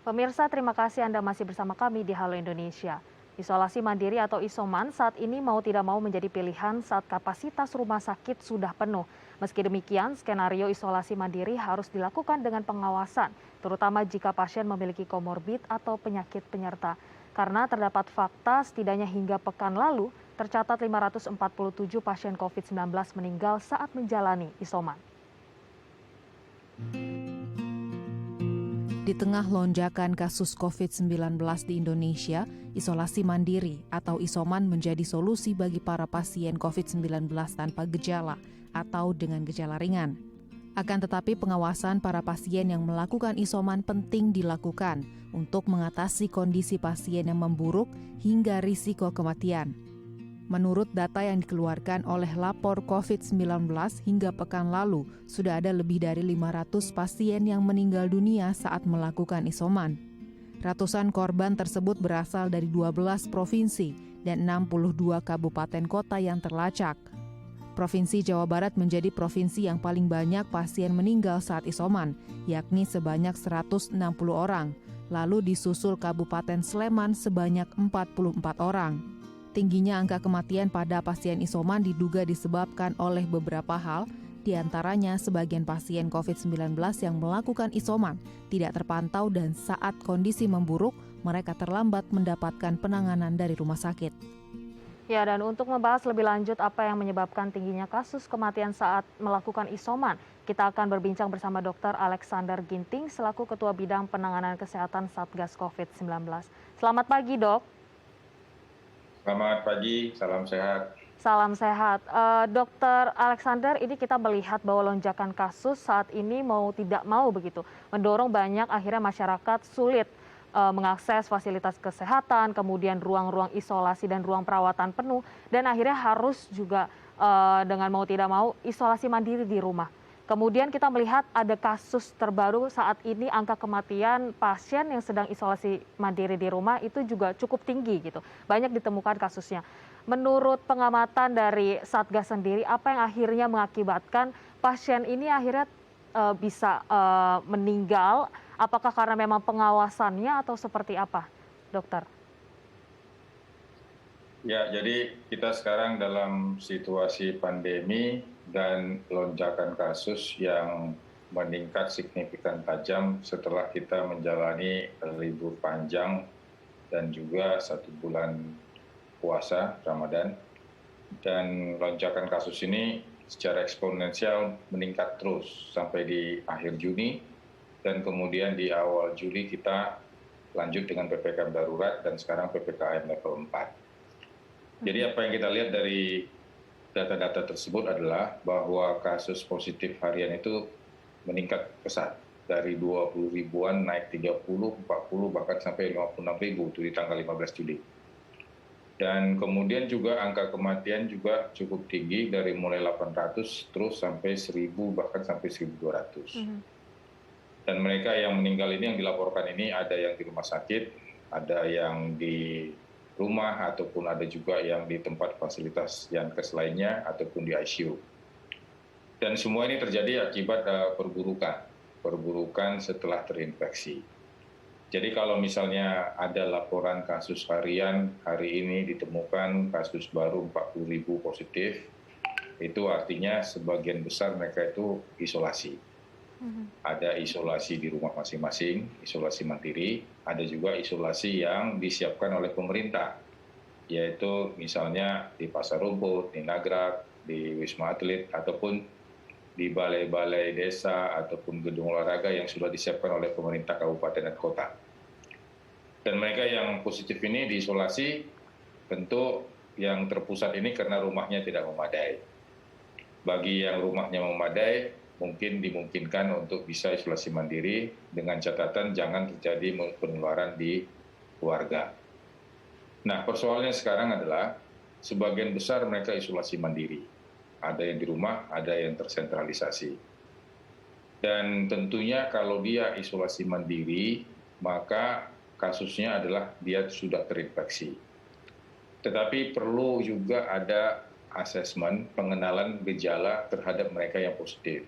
Pemirsa, terima kasih Anda masih bersama kami di Halo Indonesia. Isolasi mandiri atau isoman saat ini mau tidak mau menjadi pilihan saat kapasitas rumah sakit sudah penuh. Meski demikian, skenario isolasi mandiri harus dilakukan dengan pengawasan, terutama jika pasien memiliki komorbid atau penyakit penyerta. Karena terdapat fakta setidaknya hingga pekan lalu, tercatat 547 pasien COVID-19 meninggal saat menjalani isoman. Di tengah lonjakan kasus COVID-19 di Indonesia, isolasi mandiri atau isoman menjadi solusi bagi para pasien COVID-19 tanpa gejala atau dengan gejala ringan. Akan tetapi pengawasan para pasien yang melakukan isoman penting dilakukan untuk mengatasi kondisi pasien yang memburuk hingga risiko kematian. Menurut data yang dikeluarkan oleh Lapor COVID-19 hingga pekan lalu, sudah ada lebih dari 500 pasien yang meninggal dunia saat melakukan isoman. Ratusan korban tersebut berasal dari 12 provinsi dan 62 kabupaten kota yang terlacak. Provinsi Jawa Barat menjadi provinsi yang paling banyak pasien meninggal saat isoman, yakni sebanyak 160 orang, lalu disusul Kabupaten Sleman sebanyak 44 orang. Tingginya angka kematian pada pasien isoman diduga disebabkan oleh beberapa hal, diantaranya sebagian pasien COVID-19 yang melakukan isoman tidak terpantau dan saat kondisi memburuk, mereka terlambat mendapatkan penanganan dari rumah sakit. Ya, dan untuk membahas lebih lanjut apa yang menyebabkan tingginya kasus kematian saat melakukan isoman, kita akan berbincang bersama Dr. Alexander Ginting selaku Ketua Bidang Penanganan Kesehatan Satgas COVID-19. Selamat pagi, Dok. Selamat pagi, salam sehat. Salam sehat. Dokter Alexander, ini kita melihat bahwa lonjakan kasus saat ini mau tidak mau begitu, mendorong banyak akhirnya masyarakat sulit mengakses fasilitas kesehatan, kemudian ruang-ruang isolasi dan ruang perawatan penuh, dan akhirnya harus juga dengan mau tidak mau isolasi mandiri di rumah. Kemudian kita melihat ada kasus terbaru saat ini, angka kematian pasien yang sedang isolasi mandiri di rumah itu juga cukup tinggi gitu. Banyak ditemukan kasusnya. Menurut pengamatan dari Satgas sendiri, apa yang akhirnya mengakibatkan pasien ini akhirnya bisa meninggal? Apakah karena memang pengawasannya atau seperti apa, dokter? Ya, jadi kita sekarang dalam situasi pandemi dan lonjakan kasus yang meningkat signifikan tajam setelah kita menjalani libur panjang dan juga 1 bulan puasa Ramadan. Dan lonjakan kasus ini secara eksponensial meningkat terus sampai di akhir Juni dan kemudian di awal Juli kita lanjut dengan PPKM darurat dan sekarang PPKM level 4. Jadi apa yang kita lihat dari data-data tersebut adalah bahwa kasus positif harian itu meningkat pesat. Dari 20 ribuan naik 30, 40, bahkan sampai 56 ribu itu di tanggal 15 Juli. Dan kemudian juga angka kematian juga cukup tinggi dari mulai 800 terus sampai 1000 bahkan sampai 1200. Dan mereka yang meninggal ini yang dilaporkan ini ada yang di rumah sakit, ada yang di rumah ataupun ada juga yang di tempat fasilitas yankes lainnya ataupun di ICU. Dan semua ini terjadi akibat perburukan setelah terinfeksi. Jadi kalau misalnya ada laporan kasus harian hari ini ditemukan kasus baru 40.000 positif, itu artinya sebagian besar mereka itu isolasi. Ada isolasi di rumah masing-masing, isolasi mandiri, ada juga isolasi yang disiapkan oleh pemerintah, yaitu misalnya di Pasar Rumput, di Nagrak, di Wisma Atlet, ataupun di balai-balai desa, ataupun gedung olahraga yang sudah disiapkan oleh pemerintah kabupaten dan kota. Dan mereka yang positif ini diisolasi, tentu yang terpusat ini karena rumahnya tidak memadai. Bagi yang rumahnya memadai, mungkin dimungkinkan untuk bisa isolasi mandiri dengan catatan jangan terjadi penularan di keluarga. Nah, persoalannya sekarang adalah sebagian besar mereka isolasi mandiri. Ada yang di rumah, ada yang tersentralisasi. Dan tentunya kalau dia isolasi mandiri, maka kasusnya adalah dia sudah terinfeksi. Tetapi perlu juga ada asesmen pengenalan gejala terhadap mereka yang positif.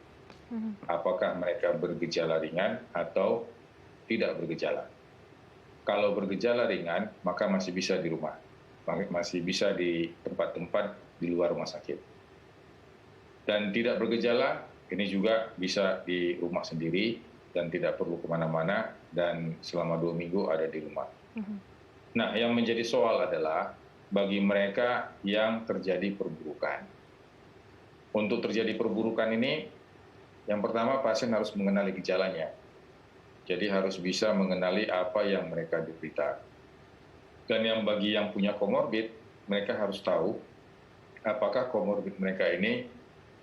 Apakah mereka bergejala ringan atau tidak bergejala. Kalau bergejala ringan, maka masih bisa di rumah, masih bisa di tempat-tempat di luar rumah sakit. Dan tidak bergejala, ini juga bisa di rumah sendiri dan tidak perlu kemana-mana dan selama 2 minggu ada di rumah. Nah, yang menjadi soal adalah bagi mereka yang terjadi perburukan. Untuk terjadi perburukan ini, yang pertama pasien harus mengenali gejalanya. Jadi harus bisa mengenali apa yang mereka derita. Dan yang bagi yang punya komorbid, mereka harus tahu apakah komorbid mereka ini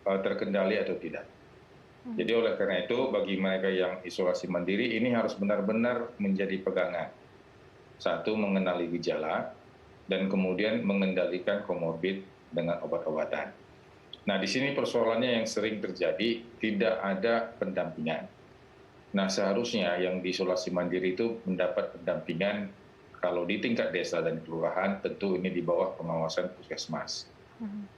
terkendali atau tidak. Jadi oleh karena itu, bagi mereka yang isolasi mandiri, ini harus benar-benar menjadi pegangan. Satu, mengenali gejala, dan kemudian mengendalikan komorbid dengan obat-obatan. Nah, di sini persoalannya yang sering terjadi, tidak ada pendampingan. Nah, seharusnya yang diisolasi mandiri itu mendapat pendampingan kalau di tingkat desa dan kelurahan, tentu ini di bawah pengawasan puskesmas.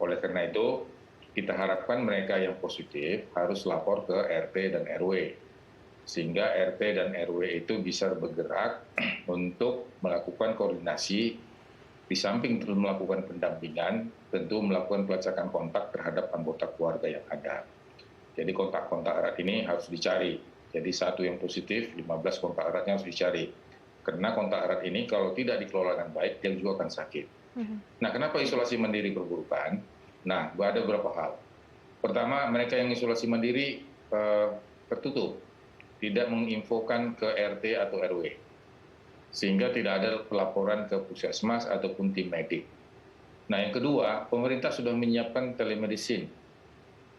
Oleh karena itu, kita harapkan mereka yang positif harus lapor ke RT dan RW. Sehingga RT dan RW itu bisa bergerak untuk melakukan koordinasi, di samping terus melakukan pendampingan, tentu melakukan pelacakan kontak terhadap anggota keluarga yang ada. Jadi kontak-kontak erat ini harus dicari. Jadi satu yang positif, 15 kontak eratnya harus dicari. Karena kontak erat ini kalau tidak dikelola dengan baik, dia juga akan sakit. Nah, kenapa isolasi mandiri perburukan? Nah, ada beberapa hal. Pertama, mereka yang isolasi mandiri tertutup, tidak menginfokan ke RT atau RW, sehingga tidak ada pelaporan ke puskesmas ataupun tim medik. Nah, yang kedua, pemerintah sudah menyiapkan telemedicine,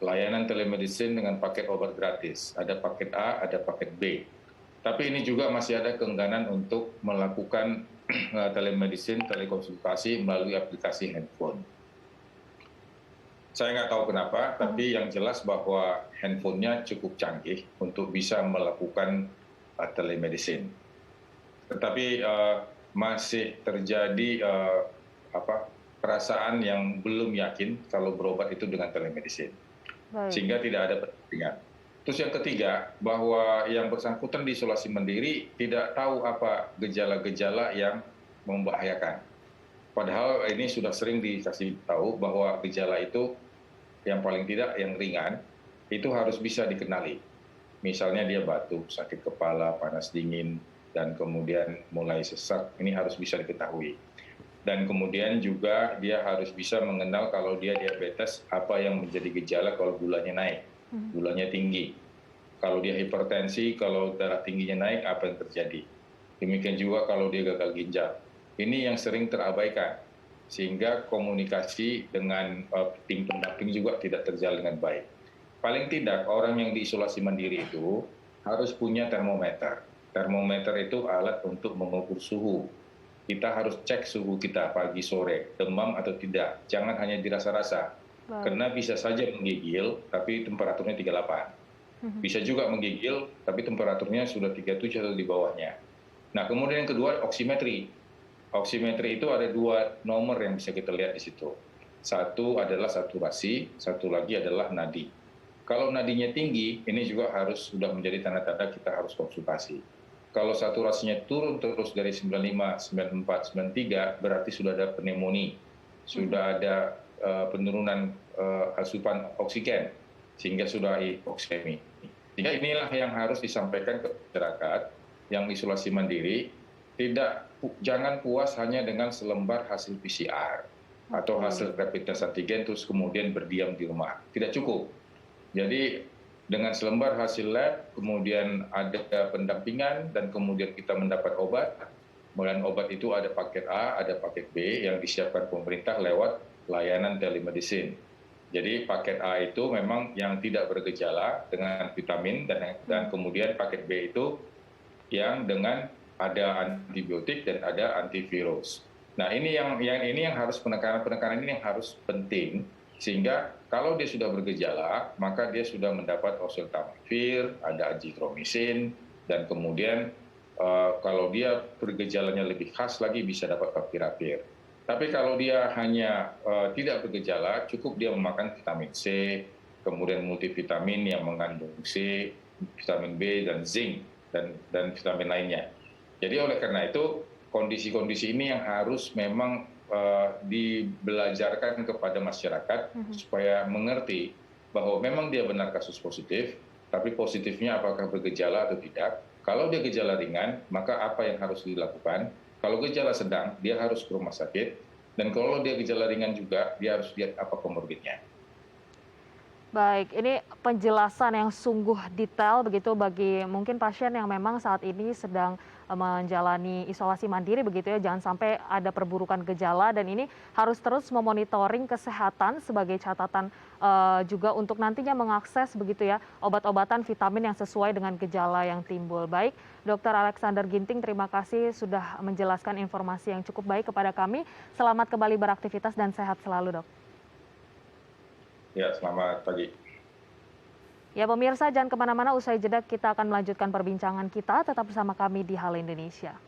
layanan telemedicine dengan paket obat gratis. Ada paket A, ada paket B. Tapi ini juga masih ada keengganan untuk melakukan telemedicine, telekonsultasi melalui aplikasi handphone. Saya nggak tahu kenapa, tapi yang jelas bahwa handphonenya cukup canggih untuk bisa melakukan telemedicine. Tetapi masih terjadi perasaan yang belum yakin kalau berobat itu dengan telemedicine. Sehingga tidak ada pendampingan. Terus yang ketiga, bahwa yang bersangkutan di isolasi mandiri tidak tahu apa gejala-gejala yang membahayakan. Padahal ini sudah sering dikasih tahu bahwa gejala itu yang paling tidak yang ringan, itu harus bisa dikenali. Misalnya dia batuk, sakit kepala, panas dingin, dan kemudian mulai sesak, ini harus bisa diketahui. Dan kemudian juga dia harus bisa mengenal kalau dia diabetes, apa yang menjadi gejala kalau gulanya naik, gulanya tinggi. Kalau dia hipertensi, kalau darah tingginya naik, apa yang terjadi. Demikian juga kalau dia gagal ginjal. Ini yang sering terabaikan, sehingga komunikasi dengan tim pendamping juga tidak terjalin dengan baik. Paling tidak, orang yang diisolasi mandiri itu harus punya termometer. Termometer itu alat untuk mengukur suhu. Kita harus cek suhu kita pagi sore, demam atau tidak. Jangan hanya dirasa-rasa. Karena bisa saja menggigil, tapi temperaturnya 38. Bisa juga menggigil, tapi temperaturnya sudah 37 atau di bawahnya. Nah, kemudian yang kedua, oksimetri. Oksimetri itu ada 2 nomor yang bisa kita lihat di situ. Satu adalah saturasi, satu lagi adalah nadi. Kalau nadinya tinggi, ini juga harus sudah menjadi tanda-tanda kita harus konsultasi. Kalau saturasinya turun terus dari 95, 94, 93, berarti sudah ada pneumonia, sudah ada penurunan asupan oksigen, sehingga sudah hipoksemi. Sehingga inilah yang harus disampaikan ke masyarakat yang isolasi mandiri, jangan puas hanya dengan selembar hasil PCR atau hasil rapid test antigen terus kemudian berdiam di rumah. Tidak cukup. Jadi dengan selembar hasil lab, kemudian ada pendampingan, dan kemudian kita mendapat obat. Kemudian obat itu ada paket A, ada paket B yang disiapkan pemerintah lewat layanan telemedicine. Jadi paket A itu memang yang tidak bergejala dengan vitamin, dan kemudian paket B itu yang dengan ada antibiotik dan ada antivirus. Nah, ini yang harus penekanan ini yang harus penting, sehingga kalau dia sudah bergejala, maka dia sudah mendapat oseltamivir, ada azitromisin, dan kemudian kalau dia bergejalanya lebih khas lagi bisa dapat favipiravir. Tapi kalau dia hanya tidak bergejala, cukup dia memakan vitamin C, kemudian multivitamin yang mengandung C, vitamin B dan zinc dan vitamin lainnya. Jadi oleh karena itu kondisi-kondisi ini yang harus memang dibelajarkan kepada masyarakat supaya mengerti bahwa memang dia benar kasus positif, tapi positifnya apakah bergejala atau tidak. Kalau dia gejala ringan, maka apa yang harus dilakukan? Kalau gejala sedang, dia harus ke rumah sakit. Dan kalau dia gejala ringan juga, dia harus lihat apa komorbidnya. Baik, ini penjelasan yang sungguh detail begitu bagi mungkin pasien yang memang saat ini sedang menjalani isolasi mandiri begitu ya, jangan sampai ada perburukan gejala dan ini harus terus memonitoring kesehatan sebagai catatan juga untuk nantinya mengakses begitu ya obat-obatan vitamin yang sesuai dengan gejala yang timbul. Baik, Dr. Alexander Ginting, terima kasih sudah menjelaskan informasi yang cukup baik kepada kami. Selamat kembali beraktivitas dan sehat selalu, Dok. Ya, selamat pagi. Ya pemirsa, jangan kemana-mana, usai jeda kita akan melanjutkan perbincangan kita, tetap bersama kami di Halo Indonesia.